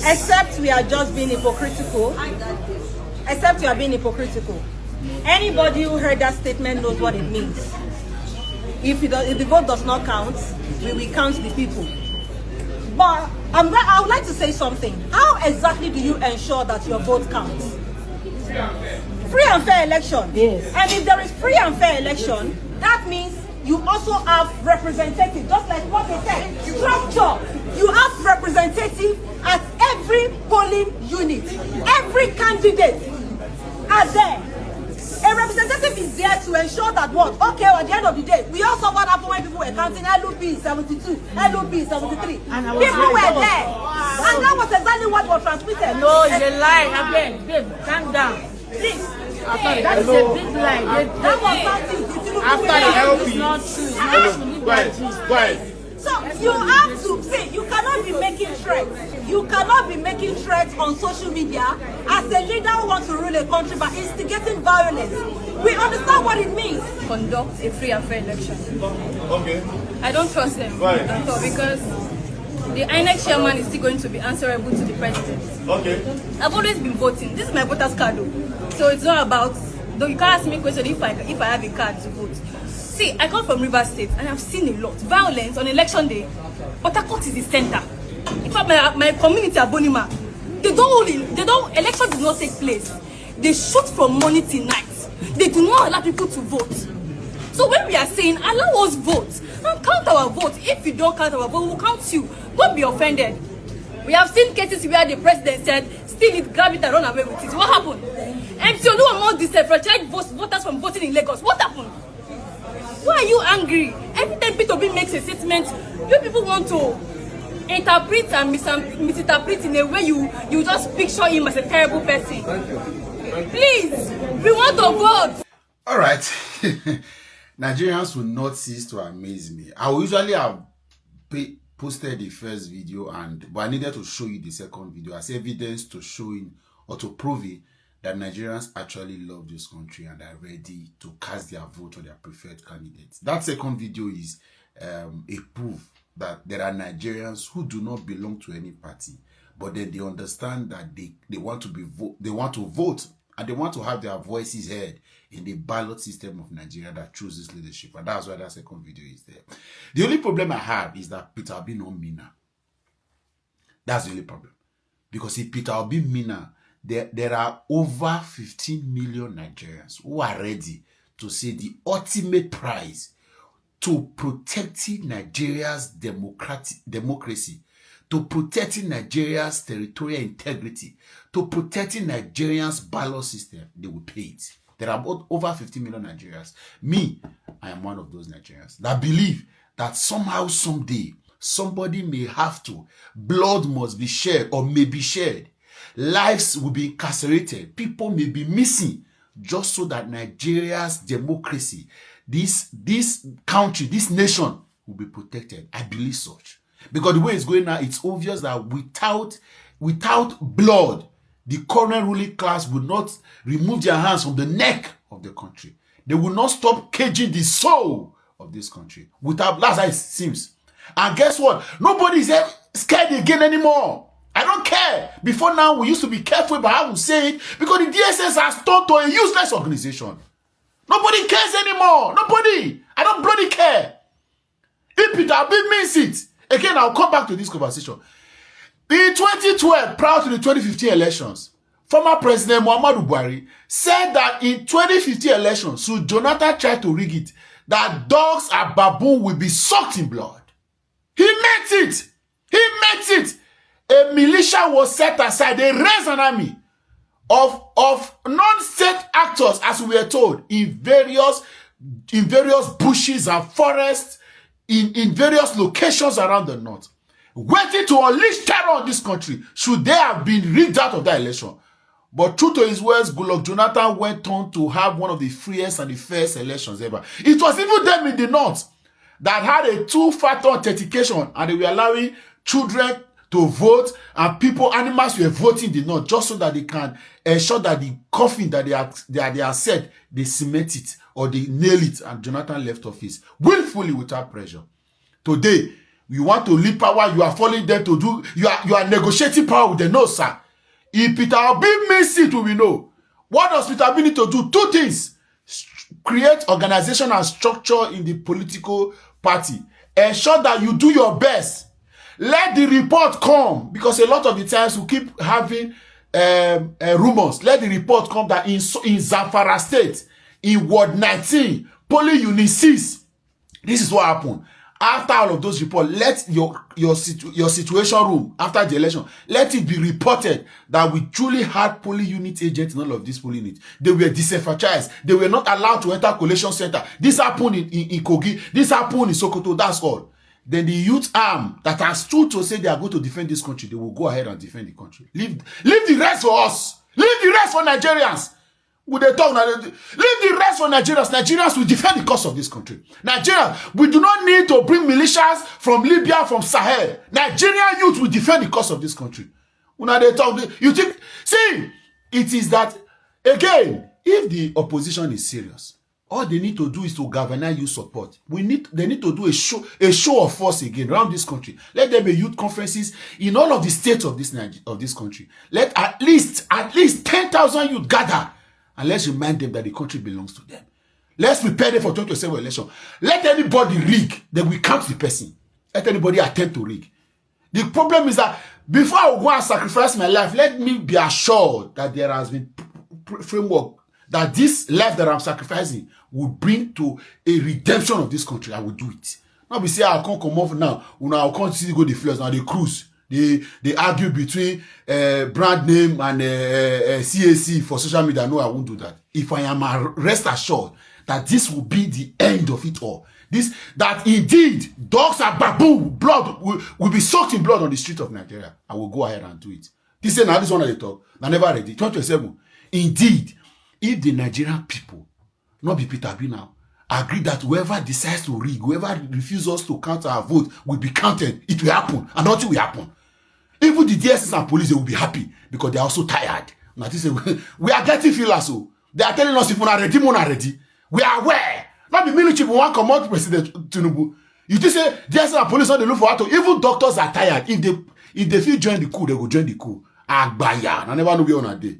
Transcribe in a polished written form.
Except we are just being hypocritical. Except we are being hypocritical. Anybody who heard that statement knows what it means. If the vote does not count, we will count the people. But I would like to say something. How exactly do you ensure that your vote counts? Free and fair election. Yes. And if there is free and fair election, that means you also have representative, just like what they said, structure. You have representative at every polling unit. Every candidate are there. A representative is there to ensure that what? Okay, at the end of the day, we all saw what happened when people were counting LOP 72, LOP 73. People were there. And that was exactly what was transmitted. No, it's a lie. Again, babe, calm down. Please. That is a big lie. That was something. After the LP. It's not true. It's not true. Go ahead. So you have to see, you cannot be making threats. You cannot be making threats on social media as a leader who wants to rule a country by instigating violence. We understand what it means. Conduct a free and fair election. Okay. I don't trust them at all because the INEC chairman is still going to be answerable to the president. Okay. I've always been voting. This is my voter's card though. So it's not about, though you can't ask me a question if I have a card to vote. See, I come from River State and I've seen a lot. Violence on election day. Port Harcourt is the center. In fact, my community at Bonima, election does not take place. They shoot from morning till night. They do not allow people to vote. So when we are saying, allow us vote and count our vote. If you don't count our vote, we'll count you. Don't be offended. We have seen cases where the president said, steal it, grab it and run away with it. What happened? MC Oluwamo's disenfranchised voters from voting in Lagos. What happened? Why are you angry? Every time P2B makes a statement, you people want to interpret and misinterpret in a way you just picture him as a terrible person. Please, we want to vote. All right. Nigerians will not cease to amaze me. I will usually have posted the first video, but I needed to show you the second video as evidence to showing or to prove it that Nigerians actually love this country and are ready to cast their vote for their preferred candidates. That second video is a proof that there are Nigerians who do not belong to any party, but then they understand that they want to vote and they want to have their voices heard in the ballot system of Nigeria that chooses leadership. And that's why that second video is there. The only problem I have is that Peter Obi no meaner. That's the only problem. Because if Peter Obi meaner, there are over 15 million Nigerians who are ready to say the ultimate prize to protecting Nigeria's democracy, to protecting Nigeria's territorial integrity, to protecting Nigeria's ballot system, they will pay it. There are over 15 million Nigerians. Me, I am one of those Nigerians that believe that somehow, someday, somebody may have to, blood must be shed or may be shed. Lives will be incarcerated. People may be missing just so that Nigeria's democracy, this country, this nation will be protected. I believe such. Because the way it's going now, it's obvious that without blood, the current ruling class will not remove their hands from the neck of the country. They will not stop caging the soul of this country. That's how it seems. And guess what? Nobody is scared again anymore. I don't care. Before now, we used to be careful about how we say it because the DSS has turned to a useless organization. Nobody cares anymore. Nobody. I don't bloody care. If Peter Obi means it, again, I'll come back to this conversation. In 2012, prior to the 2015 elections, former President Muhammadu Buhari said that in 2015 elections, so Jonathan tried to rig it, that dogs and baboon will be sucked in blood. He meant it. He meant it. A militia was set aside. They raised an army of non-state actors, as we were told, in various bushes and forests, in various locations around the north, waiting to unleash terror on this country should they have been rigged out of that election. But true to his words, Goodluck Jonathan went on to have one of the freest and the fairest elections ever. It was even them in the north that had a two-factor authentication and they were allowing children to vote and animals were voting the north just so that they can ensure that the coffin that they are set, they cement it or they nail it and Jonathan left office willfully without pressure. Today, You want to leave power, you are following them to do, you are negotiating power with them. No, sir. If Peter Obi miss it, we know. What does Peter Obi need to do? Two things. Create organization and structure in the political party. Ensure that you do your best. Let the report come, because a lot of the times we keep having rumors. Let the report come that in Zamfara State, in Ward 19, Polling Unit 6, this is what happened. After all of those reports, let your situation room after the election, let it be reported that we truly had polling unit agents in all of these polling units. They were disenfranchised. They were not allowed to enter collation center. This happened in Kogi. This happened in Sokoto. That's all. Then the youth arm that has stood to say they are going to defend this country, they will go ahead and defend the country. Leave the rest for us. Leave the rest for Nigerians. Would they talk now? Leave the rest for Nigerians. Nigerians will defend the cause of this country. Nigerians, we do not need to bring militias from Libya, from Sahel. Nigerian youth will defend the cause of this country. When they talk, you think, see, it is that, again, if the opposition is serious, all they need to do is to galvanize youth support. They need to do a show of force again around this country. Let there be youth conferences in all of the states of this country. Let at least 10,000 youth gather. And let's remind them that the country belongs to them. Let's prepare them for 2027 election. Let anybody rig, then we count the person. Let anybody attempt to rig. The problem is that before I go and sacrifice my life, let me be assured that there has been framework that this life that I'm sacrificing will bring to a redemption of this country. I will do it. Now we say I can't come off now. I can't see go the flares now. They cruise. They argue between brand name and CAC for social media. No, I won't do that. If I am rest assured that this will be the end of it all. That indeed dogs and baboon blood will be soaked in blood on the street of Nigeria. I will go ahead and do it. This is now this one of the talk. I never read it. 2027. Indeed, if the Nigerian people, not be Peter B now, agree that whoever decides to rig, whoever refuses us to count our vote will be counted, it will happen, and nothing will happen. Even the DSS and police, they will be happy because they are also tired. We are getting feelers, so they are telling us if we are ready, we are ready. We are aware. Not the military will want to come out to President Tinubu. You just say DSS and police, they look for how to. Even doctors are tired. If they feel join the coup, they will join the coup. Agbaya. I never know where on a day.